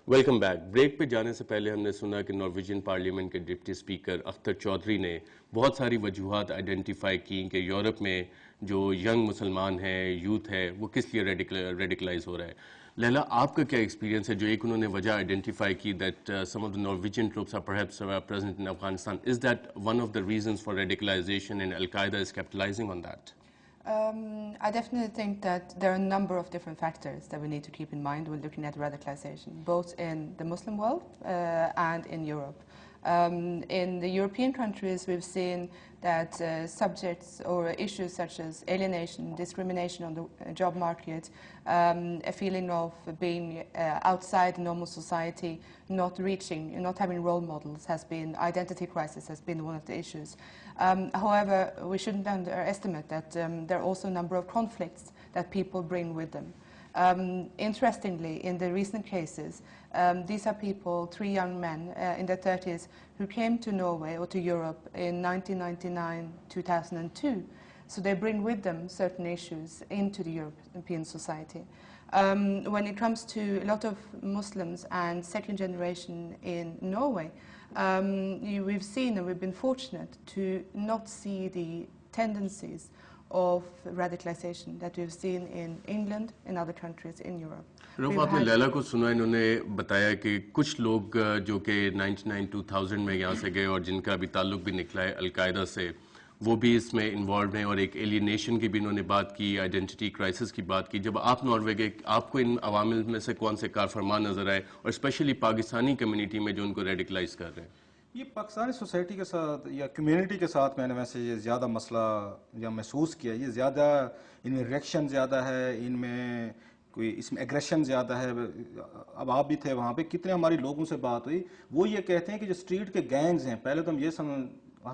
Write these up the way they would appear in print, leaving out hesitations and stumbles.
Welcome back. Break पे जाने से पहले हमने सुना कि नॉर्वेजियन पार्लियामेंट के डिप्टी स्पीकर अख्तर चौधरी ने बहुत सारी वजूहात आइडेंटिफाई की कि यूरोप में जो यंग मुसलमान है, यूथ है, वो किस लिए रेडिकलाइज हो रहा है। लैला, आपका क्या एक्सपीरियंस है? जो एक उन्होंने वजह आइडेंटिफाई की that some of the Norwegian troops are perhaps present in Afghanistan, is that one of the reasons for radicalisation and al Qaeda is capitalising on that? I definitely think that there are a number of different factors that we need to keep in mind when looking at radicalization, both in the Muslim world and in Europe. In the European countries, we've seen that subjects or issues such as alienation, discrimination on the job market, a feeling of being outside normal society, not having role models has been, identity crisis has been one of the issues. However, we shouldn't underestimate that there are also a number of conflicts that people bring with them. Interestingly, in the recent cases, these are people, 3 young men in their 30s, who came to Norway or to Europe in 1999, 2002. So they bring with them certain issues into the European society. When it comes to a lot of Muslims and second generation in Norway, we've seen and we've been fortunate to not see the tendencies of radicalization that we've seen in England and other countries in Europe. Rauf, आपने लैला को सुना, इन्होंने बताया कि कुछ लोग जो कि 99-2000 में यहाँ से गए और जिनका अभी ताल्लुक भी निकला है अल-कायदा से, वो भी इसमें इन्वॉल्व हैं, और एक एलियनेशन की भी इन्होंने बात की, आइडेंटिटी क्राइसिस की बात की। जब आप नॉर्वे गए, आपको इन अवामिल में से कौन से कारफरमा नजर आए, और स्पेशली पाकिस्तानी कम्युनिटी में जो उनको रेडिकलाइज कर रहे हैं? ये पाकिस्तानी सोसाइटी के साथ या कम्युनिटी के साथ मैंने वैसे ये ज़्यादा मसला या महसूस किया। ये ज़्यादा इनमें रिएक्शन ज़्यादा है, इनमें कोई इसमें एग्रेशन ज़्यादा है। अब आप भी थे वहाँ पे, कितने हमारी लोगों से बात हुई, वो ये कहते हैं कि जो स्ट्रीट के गैंग्स हैं, पहले तो हम ये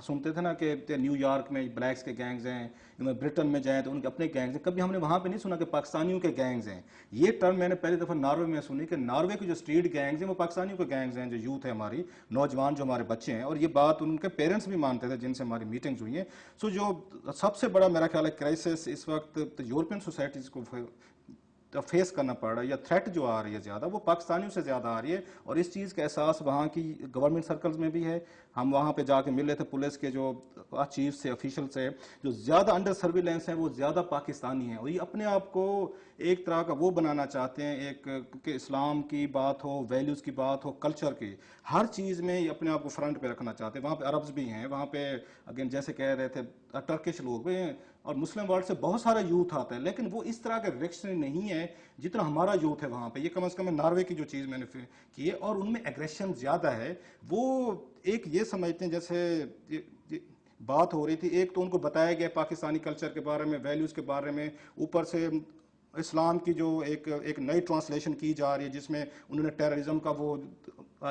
सुनते थे ना कि न्यूयॉर्क में ब्लैक्स के गैंग्स हैं, ब्रिटेन में जाएं तो उनके अपने गैंग्स हैं। कभी हमने वहाँ पे नहीं सुना कि पाकिस्तानियों के गैंग्स हैं। ये टर्म मैंने पहली दफ़ा नॉर्वे में सुनी कि नॉर्वे के जो स्ट्रीट गैंग्स हैं वो पाकिस्तानियों के गैंग्स हैं, जो यूथ है हमारी, नौजवान जो हमारे बच्चे हैं। और ये बात उनके पेरेंट्स भी मानते थे जिनसे हमारी मीटिंग्स हुई हैं। सो जो सबसे बड़ा मेरा ख्याल है क्राइसिस इस वक्त यूरोपियन सोसाइटीज़ को फेस करना पड़ रहा है, या थ्रेट जो आ रही है ज़्यादा, वो पाकिस्तानियों से ज़्यादा आ रही है। और इस चीज़ का एहसास वहाँ की गवर्नमेंट सर्कल्स में भी है। हम वहाँ पे जाके मिल रहे थे पुलिस के जो चीफ से, ऑफिशियल से, जो ज़्यादा अंडर सर्विलेंस हैं वो ज़्यादा पाकिस्तानी हैं, और ये अपने आप को एक तरह का वो बनाना चाहते हैं, एक कि इस्लाम की बात हो, वैल्यूज़ की बात हो, कल्चर की, हर चीज़ में ये अपने आप को फ्रंट पे रखना चाहते हैं। वहाँ पे अरब्स भी हैं, वहाँ पे अगेन जैसे कह रहे थे टर्किश लोग भी हैं, और मुस्लिम वर्ल्ड से बहुत सारा यूथ आता है, लेकिन वो इस तरह का रिएक्शन नहीं है जितना हमारा यूथ है वहाँ पे। ये कम से कम नॉर्वे की जो चीज़ मैंने की है, और उनमें एग्रेशन ज़्यादा है। वो एक ये समझते हैं, जैसे ये बात हो रही थी, एक तो उनको बताया गया पाकिस्तानी कल्चर के बारे में, वैल्यूज़ के बारे में, ऊपर से इस्लाम की जो एक नई ट्रांसलेशन की जा रही है जिसमें उन्होंने टेररिज्म का वो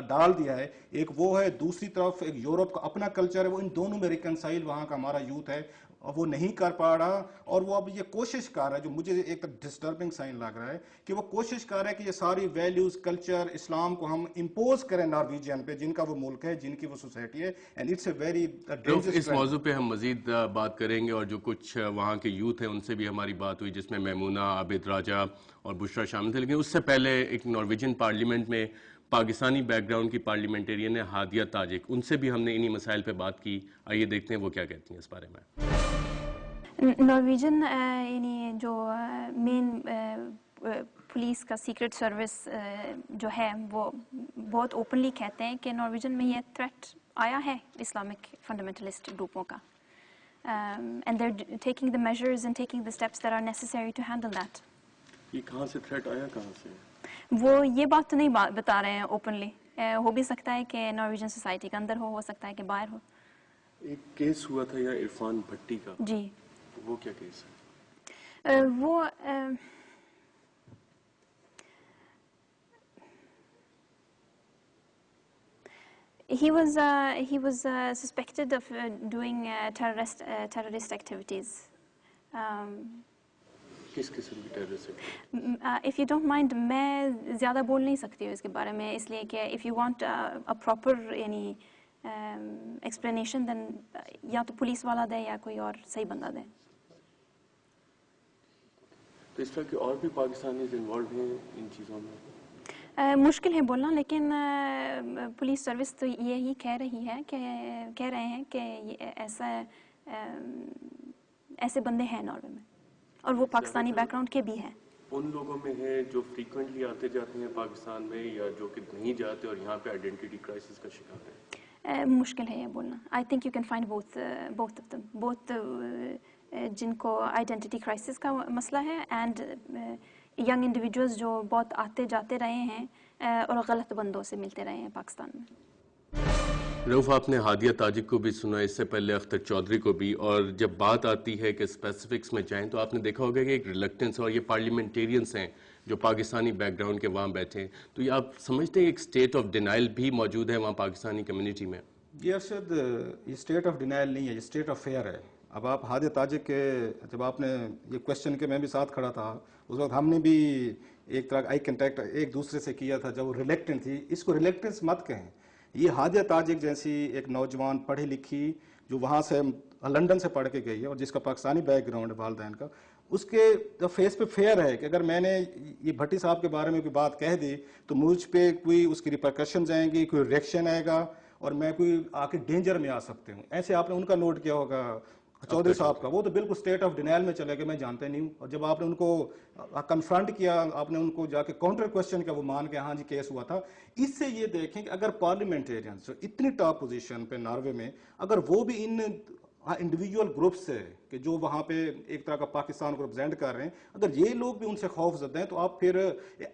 डाल दिया है। एक वो है, दूसरी तरफ एक यूरोप का अपना कल्चर है, वो इन दोनों में रिकनसाइल वहाँ का हमारा यूथ है, और वो नहीं कर पा रहा। और वो अब ये कोशिश कर रहा है, जो मुझे एक डिस्टर्बिंग साइन लग रहा है, कि वो कोशिश कर रहा है कि ये सारी वैल्यूज, कल्चर, इस्लाम को हम इम्पोज करें नॉर्वेजियन पे, जिनका वो मुल्क है, जिनकी वो सोसाइटी है। And it's a very dangerous. इस मौजू पे हम मजीद बात करेंगे, और जो कुछ वहाँ के यूथ हैं उनसे भी हमारी बात हुई, जिसमें मैमूना, आबिद राजा और बुशरा शामिल थे। लेकिन उससे पहले एक नॉर्वेजियन पार्लियामेंट में पाकिस्तानी बैकग्राउंड की पार्लियामेंटेरियन है हादिया ताजिक, उनसे भी हमने इन्हीं मसाइल पे बात की। आइए देखते हैं वो क्या कहती हैं इस बारे में। नॉर्वेजियन यानी जो मेन पुलिस का सीक्रेट सर्विस जो है, वो बहुत ओपनली कहते हैं कि नॉर्वेजियन में ये थ्रेट आया है इस्लामिक फंडामेंटलिस्ट ग्रुपों का, and they are taking the measures and taking the steps that are necessary to handle that. ये कहाँ से थ्रेट आया, कहाँ से? वो ये बात तो नहीं बता रहे हैं ओपनली। हो भी सकता है कि नॉर्वेजियन सोसाइटी के अंदर हो सकता है कि बाहर हो। एक केस हुआ था यहाँ इरफान भट्टी का, जी, वो क्या केस है? वो he was suspected of doing terrorist activities. किस किस्म की terrorist? If you don't mind, मैं ज़्यादा बोल नहीं सकती हूँ इसके बारे में, इसलिए कि if you want a proper यानी explanation, then या तो पुलिस वाला दे या कोई और सही बंदा दे। तो इस तरह के और भी पाकिस्तानी इन्वॉल्व हैं इन चीज़ों में? मुश्किल है बोलना, लेकिन पुलिस सर्विस तो यही कह रही है कि कह रहे हैं कि ऐसे बंदे हैं नॉर्वे में, और वो पाकिस्तानी बैकग्राउंड के भी हैं। उन लोगों में है जो फ्रीक्वेंटली आते जाते हैं पाकिस्तान में, या जो कि नहीं जाते और यहाँ पे आइडेंटिटी क्राइसिस का शिकार है? मुश्किल है ये बोलना। I think you can find both of them, both जिनको आइडेंटिटी क्राइसिस का मसला है एंड यंग इंडिविजुअल्स जो बहुत आते जाते रहे हैं और गलत बंदों से मिलते रहे हैं पाकिस्तान में। रऊफ, आपने हादिया ताजिक को भी सुना, इससे पहले अख्तर चौधरी को भी, और जब बात आती है कि स्पेसिफिक्स में जाएं तो आपने देखा होगा कि एक रिलक्टेंस, और ये पार्लियामेंटेरियंस हैं जो पाकिस्तानी बैकग्राउंड के वहाँ बैठे हैं, तो ये आप समझते हैं एक स्टेट ऑफ डिनाइल भी मौजूद है वहाँ पाकिस्तानी कम्युनिटी में? ये अरशद, ये स्टेट ऑफ डिनाइल नहीं है, ये स्टेट ऑफ फेयर है। अब आप हादिया ताजिक के, जब आपने ये क्वेश्चन के मैं भी साथ खड़ा था, उस वक्त हमने भी एक तरह आई कंटेक्ट एक दूसरे से किया था जब वो रिलेक्टेंट थी। इसको रिलेक्टेंस मत कहें। ये हादिया ताजिक जैसी एक नौजवान पढ़ी लिखी जो वहाँ से लंदन से पढ़ के गई है और जिसका पाकिस्तानी बैकग्राउंड है वालदैन का, उसके जब फेस पे फेयर है कि अगर मैंने ये भट्टी साहब के बारे में कोई बात कह दी तो मुझ पे कोई उसकी रिपरकशंस आएंगी, कोई रिएक्शन आएगा और मैं कोई आके डेंजर में आ सकते हूँ। ऐसे आपने उनका नोट किया होगा चौधरी साहब का, वो तो बिल्कुल स्टेट ऑफ डिनाइल में चले गए, मैं जानते नहीं हूँ। और जब आपने उनको कन्फ्रंट किया, आपने उनको जाके काउंटर क्वेश्चन किया, वो मान के हाँ जी केस हुआ था। इससे ये देखें कि अगर पार्लियामेंटेरियंस जो इतनी टॉप पोजीशन पे नॉर्वे में, अगर वो भी इन इंडिविजुअल ग्रुप से कि जो वहाँ पे एक तरह का पाकिस्तान को रिप्रेजेंट कर रहे हैं, अगर ये लोग भी उनसे खौफजदा हैं, तो आप फिर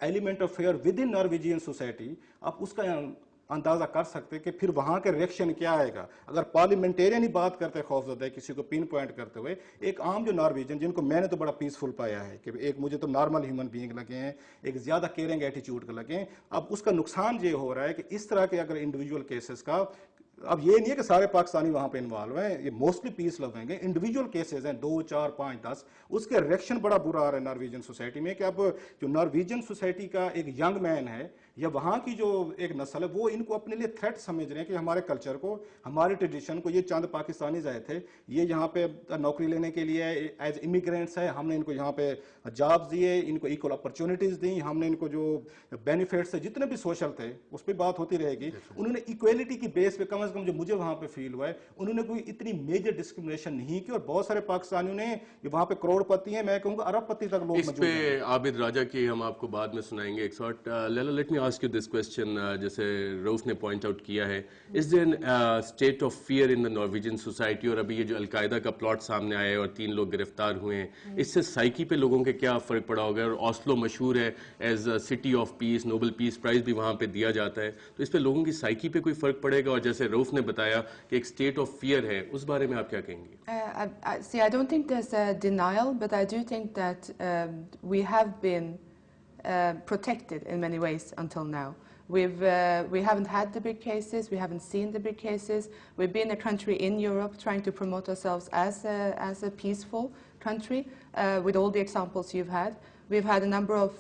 element of fair with in Norwegian society आप उसका अंदाजा कर सकते हैं कि फिर वहाँ के रिएक्शन क्या आएगा। अगर पार्लियामेंटेरियन ही बात करते हैं खौफजदा है किसी को पिन पॉइंट करते हुए, एक आम जो नॉर्वेजियन जिनको मैंने तो बड़ा पीसफुल पाया है कि एक मुझे तो नॉर्मल ह्यूमन बीइंग लगे हैं, एक ज़्यादा केयरिंग एटीट्यूड के लगे हैं। अब उसका नुकसान ये हो रहा है कि इस तरह के अगर इंडिविजुअल केसेस का, अब ये नहीं है कि सारे पाकिस्तानी वहाँ पे इन्वॉल्व हैं, ये मोस्टली पीस लव हैं, इंडिविजुअल केसेस हैं 2, 4, 5, 10, उसके रिएक्शन बड़ा बुरा आ रहा है नॉर्वेजियन सोसाइटी में कि अब जो नॉर्वेजियन सोसाइटी का एक यंग मैन है या वहाँ की जो एक नस्ल है, वो इनको अपने लिए थ्रेट समझ रहे हैं कि हमारे कल्चर को, हमारे ट्रेडिशन को, ये चंद पाकिस्तानी आए थे, ये यहाँ पे नौकरी लेने के लिए एज इमिग्रेंट्स है, हमने इनको यहाँ पे जॉब्स दिए, इनको इक्वल अपॉर्चुनिटीज़ दी, हमने इनको जो बेनिफिट्स है जितने भी सोशल थे उस पर बात होती रहेगी। उन्होंने इक्वेलिटी की बेस पे कम से कम जो मुझे वहाँ पे फील हुआ है, उन्होंने कोई इतनी मेजर डिस्क्रिमिनेशन नहीं की। और बहुत सारे पाकिस्तानियों ने, वहाँ पे करोड़पति हैं, मैं कहूँगा अरबपति तक लोग मौजूद हैं। आबिद राजा की हम आपको बाद में सुनाएंगे एक शॉर्ट। लेला, let me ask you this question, जैसे रऊफ ने पॉइंट आउट किया है, is there state of fear in the Norwegian society? और अभी ये जो अलकायदा का प्लॉट सामने आया है और 3 लोग गिरफ्तार हुए हैं, इससे साइकी पे लोगों के क्या फर्क पड़ा होगा? और ऑस्लो मशहूर है as city of peace, Nobel peace prize भी वहाँ पे दिया जाता है, तो इस पे लोगों की साइकी पे कोई फर्क पड़ेगा? और जैसे रऊफ ने बताया कि एक स्टेट ऑफ फियर है, उस बारे में आप क्या कहेंगे? See, I don't think there's a denial, but I do think that we have been protected in many ways until now. We haven't had the big cases, we haven't seen the big cases. We've been a country in Europe trying to promote ourselves as a peaceful country with all the examples you've had. We've had a number of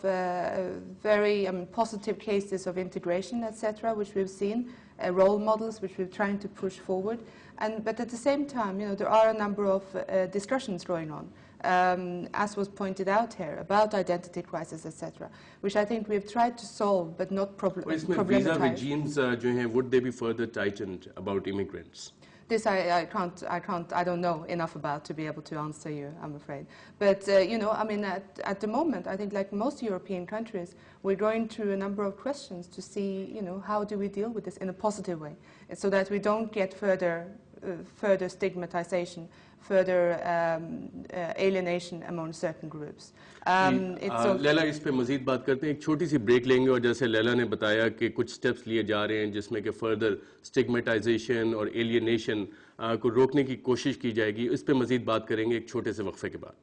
very positive cases of integration, etc., which we've seen, role models which we're trying to push forward. But at the same time, there are a number of discussions going on, as was pointed out here, about identity crisis, etc., which I think we've tried to solve, but not problematize. Visa regimes, would they be further tightened about immigrants? This I don't know enough about to be able to answer you, I'm afraid. But, at the moment, I think like most European countries, we're going through a number of questions to see, how do we deal with this in a positive way, so that we don't get further stigmatization, further alienation among certain groups. Laila, इस पे मजीद बात करते हैं, एक छोटी सी break लेंगे। और जैसे लैला ने बताया कि कुछ स्टेप्स लिए जा रहे हैं जिसमें कि फर्दर स्टिग्मेटाइजेशन और एलियनेशन को रोकने की कोशिश की जाएगी, इस पे मजीद बात करेंगे एक छोटे से वक्फे के बाद।